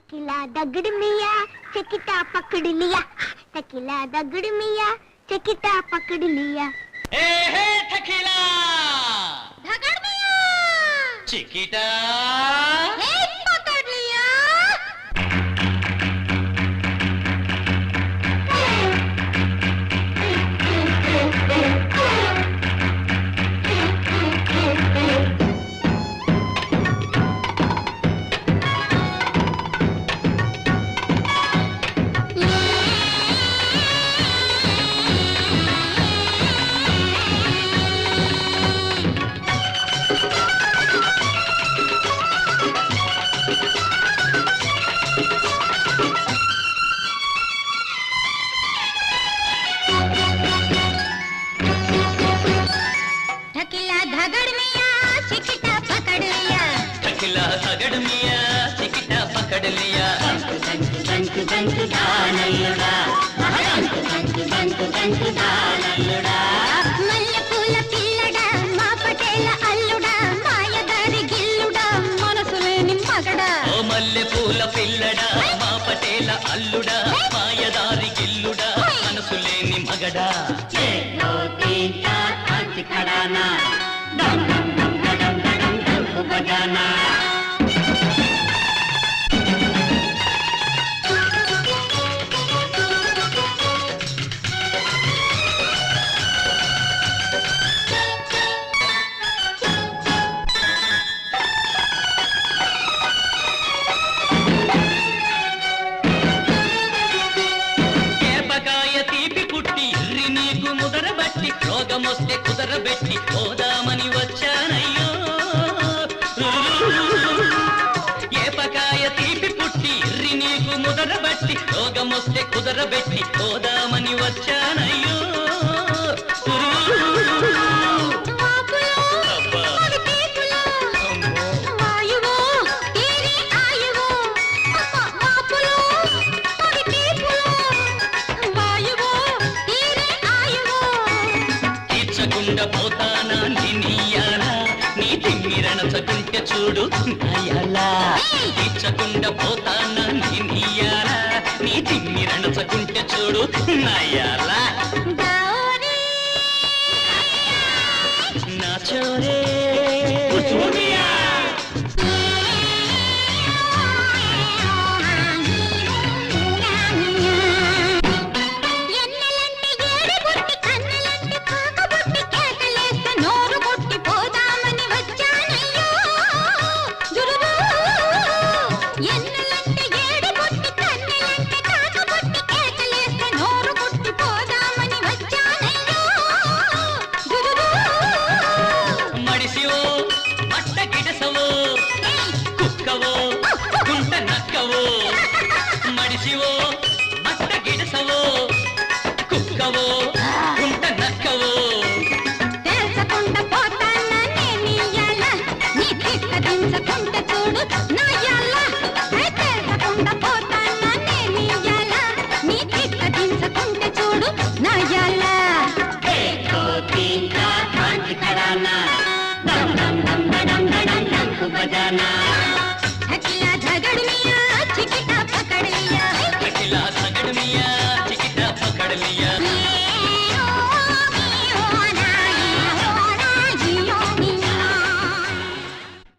Tequila दगड़ मिया चकिटा पकड़ लिया, tequila दगड़ मिया चकिटा पकड़ लिया। ए हे टकीला दगड़ मिया चिकिटा पकड़ लिया। टकीला दगड़ मिया चिकिटा पकड़ लिया, टकीला दगड़ मिया चिकिटा पकड़ लिया। దంకు దానల్లుడా దంకు దానల్లుడా మల్లె పూల పిల్లడా మా పటేల అల్లుడా మాయదారి గిల్లుడా మనసు లేని మగడా। ఓ మల్లె పూల పిల్లడా మా పటేల అల్లుడా మాయదారి గిల్లుడా మనసు లేని మగడా। చేలో తీంటా కాంచి కడానా దమ్ దమ్ దమ్ దమ్ దమ్ దంకు బజానా। రోగమొస్తే కుదరబెట్టి పోదామని వచ్చానయ్యో, ఏపకాయ తీపి పుట్టి ఇర్రి నీకు ముదరబట్టి రోగమొస్తే కుదరబెట్టి పోదామని వచ్చానయ్యో। పోతానా నినియాలా నీ తిమ్మిరణచకుంటే చూడు నాయాలా, తీర్చకుండా పోతానా నినియాలా నీ తిమ్మిరణచకుంటే చూడు నాయాలా। నా చోరే మడిసివో మట్ట గిడసవో కుక్కవో గుంట నక్కవో తెలుసకుండా పోతానా నేనియాల నీ తిక్క దించకుంటే చూడు నాయాల। తెలుసకుండా పోతానా నేనియాల నీ తిక్క దించకుంటే చూడు నాయాల। చేలో తీంటా కాంచి కడానా దమ్ దమ్ దమ్ దమ్ దమ్ దంకు బజానా।